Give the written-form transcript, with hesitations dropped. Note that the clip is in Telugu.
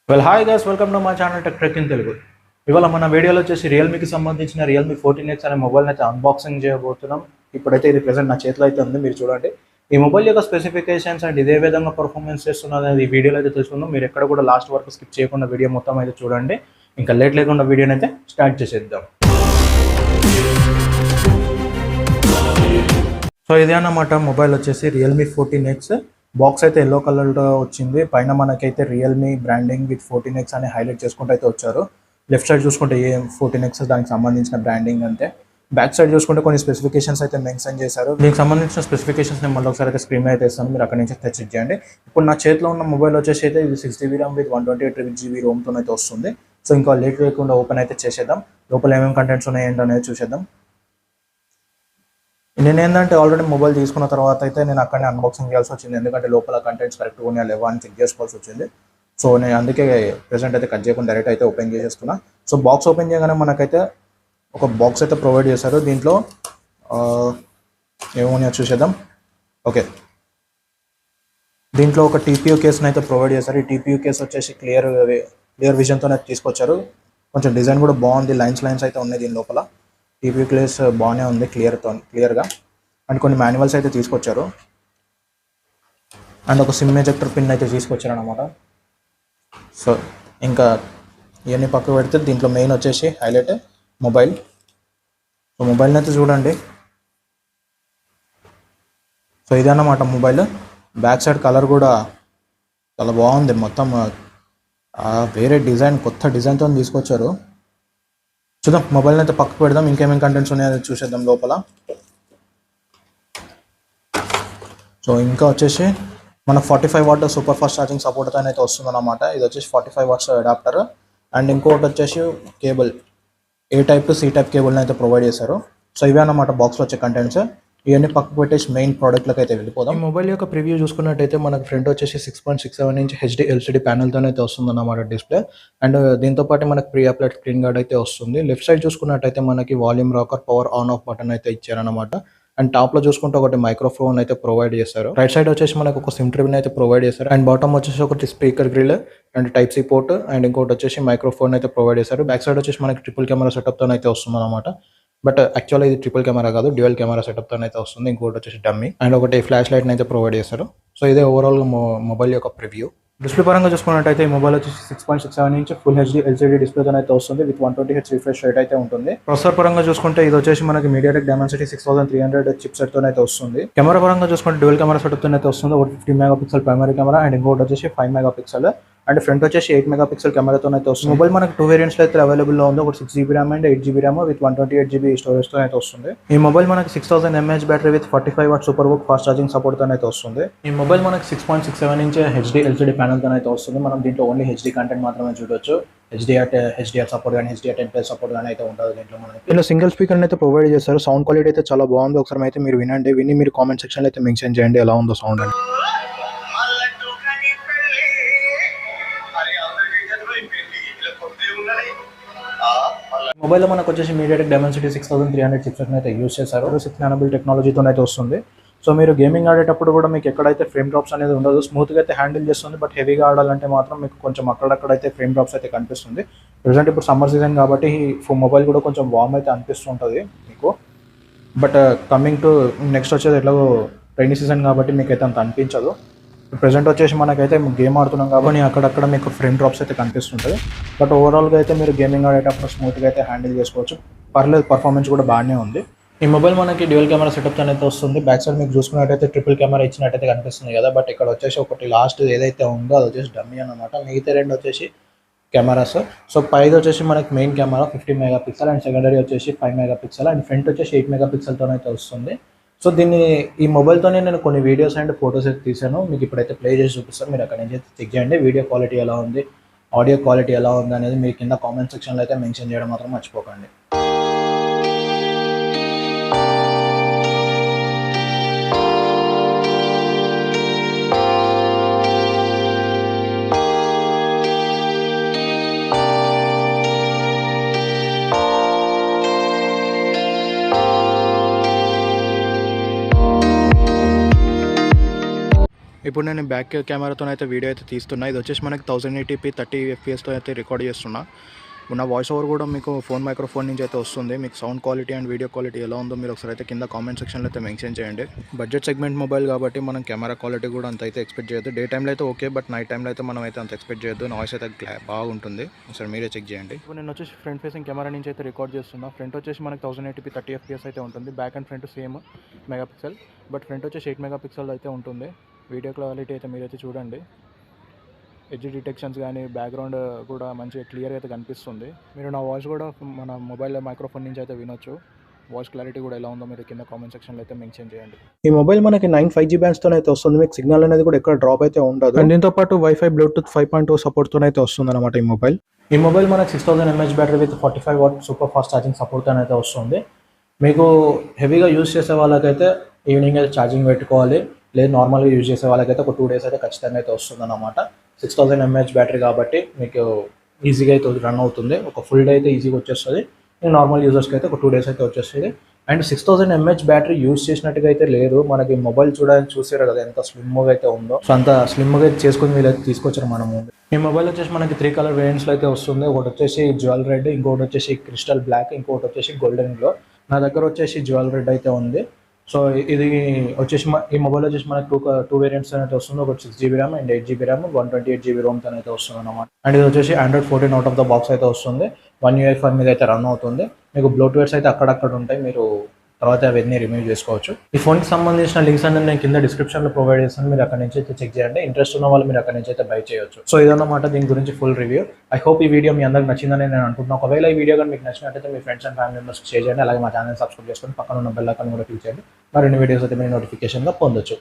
Hi guys, welcome to my channel tech in Telugu. ఇవాళ మన వీడియోలో వచ్చేసి రియల్మీకి సంబంధించిన రియల్మీ 14X అనే మొబైల్ని అయితే అన్బాక్సింగ్ చేయబోతున్నాం. ఇప్పుడైతే ఇది ప్రెసెంట్ నా చేతిలో అయితే ఉంది, మీరు చూడండి. ఈ మొబైల్ యొక్క స్పెసిఫికేషన్స్ అండ్ ఇదే విధంగా పర్ఫార్మెన్స్ చేస్తున్నది అనేది ఈ వీడియోలో అయితే తెలుసుకుందాం. మీరు ఎక్కడ కూడా లాస్ట్ వరకు స్కిప్ చేయకుండా వీడియో మొత్తం అయితే చూడండి. ఇంకా లేట్ లేకుండా వీడియోని అయితే స్టార్ట్ చేసేద్దాం. సో ఇదే అన్నమాట మొబైల్ వచ్చేసి రియల్మీ 14X. బాక్స్ అయితే ఎల్లో కలర్లో వచ్చింది. పైన మనకైతే రియల్మీ బ్రాండింగ్ విత్ 14X అని హైలైట్ చేసుకుంటూ అయితే వచ్చారు. లెఫ్ట్ సైడ్ చూసుకుంటే ఏ 14X దానికి సంబంధించిన బ్రాండింగ్ అంతే. బ్యాక్ సైడ్ చూసుకుంటే కొన్ని స్పెసిఫికేషన్స్ అయితే మెన్షన్ చేశారు. దీనికి సంబంధించిన స్పెసిఫికేషన్స్ నేను మళ్ళీ ఒకసారి అయితే స్క్రీన్ అయితే ఇస్తాను, మీరు అక్కడ నుంచి చెక్ చేయండి. ఇప్పుడు నా చేతిలో ఉన్న మొబైల్ వచ్చేసి అయితే ఇది 6GB RAM విత్ 128GB ROMతో అయితే వస్తుంది. సో ఇంకా లేట్ లేకుండా ఓపెన్ అయితే చేసేద్దాం. లోపల ఏమేమి కంటెంట్స్ ఉన్నాయి ఏంటనేది చూసేద్దాం. నేను ఏంటంటే ఆల్రెడీ మొబైల్ తీసుకున్న తర్వాత అయితే నేను అక్కడనే అన్బాక్సింగ్ చేయాల్సి వచ్చింది, ఎందుకంటే లోపల కంటెంట్స్ కరెక్ట్గా ఉన్నాయా లేవా అని చెక్ చేసుకోవాల్సి వచ్చింది. సో నేను అందుకే ప్రెసెంట్ అయితే కట్ చేయకుండా డైరెక్ట్ అయితే ఓపెన్ చేసేస్తున్నా. సో బాక్స్ ఓపెన్ చేయగానే మనకైతే ఒక బాక్స్ అయితే ప్రొవైడ్ చేశారు. దీంట్లో ఏమోనా చూసేద్దాం. ఓకే, దీంట్లో ఒక TPU కేస్ని అయితే ప్రొవైడ్ చేశారు. ఈ TPU కేస్ వచ్చేసి క్లియర్ విజన్తోనే తీసుకొచ్చారు. కొంచెం డిజైన్ కూడా బాగుంది, లైన్స్ అయితే ఉన్నాయి దీని లోపల. TPU కేస్ బాగానే ఉంది, క్లియర్గా. అండ్ కొన్ని మాన్యువల్స్ అయితే తీసుకొచ్చారు. అండ్ ఒక సిమ్ ఎజెక్టర్ పిన్ అయితే తీసుకొచ్చారు అనమాట. సో ఇంకా ఇవన్నీ పక్కకు పెడితే దీంట్లో మెయిన్ వచ్చేసి హైలైట్ మొబైల్. సో మొబైల్ని అయితే చూడండి. సో ఇదే అన్నమాట మొబైల్. బ్యాక్ సైడ్ కలర్ కూడా చాలా బాగుంది, మొత్తం వేరే డిజైన్, కొత్త డిజైన్తో తీసుకొచ్చారు. చూద్దాం, మొబైల్ని అయితే పక్కకు పెడదాం. ఇంకేమేమి కంటెంట్స్ ఉన్నాయో చూసేద్దాం లోపల. సో ఇంకా వచ్చేసి మనకు 45 what super fast charging support అయితే వస్తుంది అన్నమాట. ఇది వచ్చేసి 45 వాట్స్ అడాప్టర్. అండ్ ఇంకోటి వచ్చేసి cable, A type to C type కేబుల్ని అయితే ప్రొవైడ్ చేశారు. సో ఇవే అన్నమాట బాక్స్లో వచ్చే కంటెంట్స్. ఇవన్నీ పక్కకు పెట్టేసి మెయిన్ ప్రోడక్ట్లోకి అయితే వెళ్ళిపోదాం. ఈ మొబైల్ యొక్క ప్రివ్యూ చూసుకున్నట్టయితే మనకు ఫ్రంట్ వచ్చేసి 6.67 ఇంచ్ HD LCD ప్యానల్తో అయితే వస్తుంది అన్నమాట డిస్ప్లే. అండ్ దీంతో పాటు మనకు ప్రీ అప్లైడ్ స్క్రీన్ గార్డ్ అయితే వస్తుంది. లెఫ్ట్ సైడ్ చూసుకున్నట్టయితే మనకి volume rocker, power on off button అయితే ఇచ్చారనమాట. అండ్ టాప్ లో చూసుకుంటే ఒకటి మైక్రోఫోన్ అయితే ప్రొవైడ్ చేశారు. రైట్ సైడ్ వచ్చేసి మనకు ఒక సిమ్ ట్రిబుల్ అయితే ప్రొవైడ్ చేశారు. అండ్ బాటమ్ వచ్చేసి ఒకటి speaker grille and type C port and ఇంకోటి వచ్చేసి మైక్రోఫోన్ అయితే ప్రొవైడ్ చేశారు. బ్యాక్ సైడ్ వచ్చేసి మనకి ట్రిపుల్ కెమెరా సెటప్ తో అయితే వస్తుంది అనమాట. బట్ యాక్చువల్గా ఇది ట్రిపుల్ కెమెరా కాదు, డ్యూయల్ కెమెరా సెటప్ తో అయితే వస్తుంది. ఇంకోటి వచ్చేసి డమ్మీ అండ్ ఒకటి ఫ్లాష్ లైట్ అయితే ప్రొవైడ్ చేశారు. సో ఇదే ఓవరాల్ మొబైల్ యొక్క ప్రివ్యూ. డిస్ప్లే పరంగా చూసుకున్నట్టయితే ఈ మొబైల్ వచ్చేసి 6.67 ఇంచ్ ఫుల్ HD LCD డిస్ప్లేతో అయితే వస్తుంది విత్ 120Hz రిఫ్రెష్ రేట్ అయితే ఉంటుంది. ప్రాసెసర్ పరంగా చూసుకుంటే ఇది వచ్చేసి మనకి MediaTek Dimensity 6300 చిప్ సెట్ తో అయితే వస్తుంది. కెమెరా పరంగా చూసుకుంటే డ్యూయల్ కెమెరా సెటప్ తో అయితే వస్తుంది. ఒకటి 50 మెగాపిక్సెల్ ప్రైమరీ కెమెరా అండ్ ఇంకోటి వచ్చేసి 5 మెగాపిక్సెల్ అండ్ ఫ్రంట్ వచ్చేసి 8 మెగాపిక్సెల్ కెమెరాతో అయితే వస్తుంది. మొబైల్ మనకి 2 వేరియంట్స్ లో అయితే అవైలబుల్ లో ఉంది. ఒకటి 6GB RAM and 8GB RAM with 128GB storage తో అయితే వస్తుంది. ఈ మొబైల్ మనకి 6000 mAh battery with 45 what super work fast charging support తో అయితే వస్తుంది. ఈ మొబైల్ మనకి 6.67 ఇంచ్ HD LCD ప్యానల్ తో అయితే వస్తుంది. మనం దీంట్లో ఓన్లీ HD కంటెంట్ మాత్రమే చూడొచ్చు. HDR సపోర్ట్ కానీ HDR10+ సపోర్ట్ కానీ అయితే ఉంటుంది దీంట్లో. దీనిలో సింగిల్ స్పీకర్ అయితే ప్రొవైడ్ చేస్తారు. సౌండ్ క్వాలిటీ అయితే చాలా బాగుంది. ఒకసారి అయితే మీరు విని మీరు కామెంట్ సెక్షన్ లో అయితే మెన్షన్ చేయండి ఎలా ఉందో సౌండ్ అని. మొబైల్లో మనకు వచ్చేసి MediaTek Dimensity 6300 చిప్సెట్ అయితే యూస్ చేశారు. 6 nm టెక్నాలజీతో అయితే వస్తుంది. సో మీరు గేమింగ్ ఆడేటప్పుడు కూడా మీకు ఎక్కడైతే ఫ్రేమ్ డ్రాప్స్ అనేది ఉండదు, స్మూత్గా అయితే హ్యాండిల్ చేస్తుంది. బట్ హెవీగా ఆడాలంటే మాత్రం మీకు కొంచెం అక్కడక్కడైతే ఫ్రేమ్ డ్రాప్స్ అయితే కనిపిస్తుంది. ప్రెసెంట్ ఇప్పుడు సమ్మర్ సీజన్ కాబట్టి మొబైల్ కూడా కొంచెం వార్మ్ అయితే అనిపిస్తుంటుంది మీకు. బట్ కమింగ్ టు నెక్స్ట్ వచ్చేది ఎట్లాగో రైనీ సీజన్ కాబట్టి మీకు అయితే అంత అనిపించదు. ప్రెసెంట్ వచ్చేసి మనకైతే గేమ్ ఆడుతున్నాం కాబట్టి అక్కడక్కడ మీకు ఫ్రేమ్ డ్రాప్స్ అయితే కనిపిస్తుంటుంది. బట్ ఓవరాల్గా అయితే మీరు గేమింగ్ ఆడేటప్పుడు స్మూత్గా అయితే హ్యాండిల్ చేసుకోవచ్చు. పర్లేదు, పర్ఫార్మెన్స్ కూడా బాగానే ఉంది. ఈ మొబైల్ మనకి డ్యూయల్ కెమెరా సెటప్ అయితే వస్తుంది. బ్యాక్ సైడ్ మీకు చూసుకున్నట్టయితే ట్రిపుల్ కెమెరా ఇచ్చినట్టయితే కనిపిస్తుంది కదా. బట్ ఇక్కడ వచ్చేసి ఒకటి లాస్ట్ ఏదైతే ఉందో అది వచ్చేసి డమ్మీ అనమాట. మిగతా రెండు వచ్చేసి కెమెరాస్. సో పైది వచ్చేసి మనకి main camera 50 megapixel and secondary వచ్చేసి 5 మెగాపిక్సెల్ అండ్ ఫ్రంట్ వచ్చేసి 8 మెగాపిక్సెల్తో అయితే వస్తుంది. సో ఈ మొబైల్తోనే నేను కొన్ని వీడియోస్ అండ్ ఫొటోస్ అయితే తీసాను. మీకు ఇప్పుడైతే ప్లే చేసి చూపిస్తాను, మీరు అక్కడ నుంచి అయితే చెక్ చేయండి. వీడియో క్వాలిటీ ఎలా ఉంది, ఆడియో క్వాలిటీ ఎలా ఉంది అనేది మీరు కింద కామెంట్ సెక్షన్లో అయితే మెన్షన్ చేయడం మాత్రం మర్చిపోకండి. ఇప్పుడు నేను బ్యాక్ కెమెరాతో అయితే వీడియో అయితే తీస్తున్నా. ఇది వచ్చేసి మనకి 1080p 30 fpsతో అయితే రికార్డ్ చేస్తున్నా. నా వాయిస్ ఓవర్ కూడా మీకు ఫోన్ మైక్రోఫోన్ నుంచి అయితే వస్తుంది. మీకు sound quality and video quality ఎలా ఉందో మీరు ఒకసారి అయితే కింద కామెంట్ సెక్షన్లో అయితే మెన్షన్ చేయండి. బడ్జెట్ సెగ్మెంట్ మొబైల్ కాబట్టి మనం కెమెరా క్వాలిటీ కూడా అంత అయితే ఎక్స్పెక్ట్ చేయొద్దు. డే టైంలో అయితే ఓకే, బట్ నైట్ టైంలో అయితే మనం అయితే అంత ఎక్స్పెక్ట్ చేయొద్దు. నాయిస్ అయితే బాగుంటుంది. ఒకసారి మీరే చెక్ చేయండి. ఇప్పుడు నేను వచ్చేసి ఫ్రంట్ ఫేసింగ్ కెమెరా నుంచి అయితే రికార్డ్ చేస్తున్నా. ఫ్రంట్ వచ్చేసి మనకి 1080p 30 fps అయితే ఉంటుంది. Back and front same megapixel, but front వచ్చేసి 8 మెగాపిక్సెల్ అయితే ఉంటుంది. వీడియో క్వాలిటీ అయితే మీరైతే చూడండి. ఎడ్జ్ డిటెక్షన్స్ కానీ బ్యాక్గ్రౌండ్ కూడా మంచిగా క్లియర్గా అయితే కనిపిస్తుంది. మీరు నా వాయిస్ కూడా మన మొబైల్ మైక్రోఫోన్ నుంచి అయితే వినొచ్చు. వాయిస్ క్లారిటీ కూడా ఎలా ఉందో మీరు కింద కామెంట్ సెక్షన్లో అయితే మెన్షన్ చేయండి. ఈ మొబైల్ మనకి 9 5G బ్యాండ్స్తో అయితే వస్తుంది. మీకు సిగ్నల్ అనేది కూడా ఎక్కడ డ్రాప్ అయితే ఉండదు. అండ్ దీంతో పాటు వైఫై బ్లూటూత్ 5.2 సపోర్ట్తో అయితే వస్తుంది అనమాట ఈ మొబైల్. ఈ మొబైల్ మనకి 6000 mAh battery with 45 what super fast charging సపోర్ట్తో అయితే వస్తుంది. మీకు హెవీగా యూజ్ చేసే వాళ్ళకైతే ఈవినింగ్ అయితే ఛార్జింగ్ పెట్టుకోవాలి. లేదు నార్మల్గా యూజ్ చేసే వాళ్ళకైతే ఒక 2 days అయితే ఖచ్చితంగా అయితే వస్తుంది అన్నమాట. 6000 mAh బ్యాటరీ కాబట్టి మీకు ఈజీగా అయితే రన్ అవుతుంది. ఒక ఫుల్ డే అయితే ఈజీగా వచ్చేస్తుంది. నార్మల్ యూజర్స్కి అయితే ఒక 2 days అయితే వచ్చేస్తుంది. అండ్ 6000 mAh బ్యాటరీ యూజ్ చేసినట్టుగా అయితే లేదు. మనకి మొబైల్ చూసారు కదా ఎంత స్లిమ్గా అయితే ఉందో. సో అంత స్లిమ్గా అయితే చేసుకుని వీళ్ళైతే తీసుకొచ్చారు మన ముందు. ఈ మొబైల్ వచ్చేసి మనకి 3 కలర్ వేరియంట్స్లో అయితే వస్తుంది. ఒకటి వచ్చేసి జ్యువెల్ రెడ్, ఇంకొకటి వచ్చేసి క్రిస్టల్ బ్లాక్, ఇంకొకటి వచ్చేసి గోల్డెన్ గ్లో. నా దగ్గర వచ్చేసి జ్యువెల్ రెడ్ అయితే ఉంది. సో ఇది వచ్చేసి ఈ మొబైల్ వచ్చేసి మనకి టూ వేరియంట్స్ అయితే వస్తుంది. ఒకటి 6GB RAM and 8GB RAM 128GB రోమ్తో అయితే వస్తుంది అనమాట. అండ్ ఇది వచ్చేసి Android 14 out of the box అయితే వస్తుంది. 1 UI 5 మీద అయితే రన్ అవుతుంది. మీకు బ్లోట్వేర్స్ అయితే అక్కడక్కడ ఉంటాయి, మీరు తర్వాత అవన్నీ రిమూవ్ చేసుకోవచ్చు. ఈ ఫోన్కి సంబంధించిన లింక్స్ అనేది నేను కింద డిస్క్రిప్షన్లో ప్రొవైడ్ చేస్తాను. మీరు అక్కడ నుంచి అయితే చెక్ చేయండి. ఇంట్రెస్ట్ ఉన్న వాళ్ళు మీరు అక్కడ నుంచి అయితే బై చేయొచ్చు. సో ఇదన్నమాట దీని గురించి ఫుల్ రివ్యూ. ఐ హోప్ ఈ వీడియో మీ అందరికి నచ్చిందని నేను అనుకుంటున్నాను. ఒకవేళ ఈ వీడియో కానీ మీకు నచ్చినట్టయితే మీ ఫ్రెండ్స్ అండ్ ఫ్యామిలీ మెంబర్స్కి షేర్ చేయండి. అలాగే మా ఛానల్ సబ్స్క్రైబ్ చేసుకొని పక్కన ఉన్న బెల్ ఐకాన్ కూడా క్లిక్ చేయండి. మరిన్ని వీడియోస్ అయితే మీరు నోటిఫికేషన్గా పొందొచ్చు.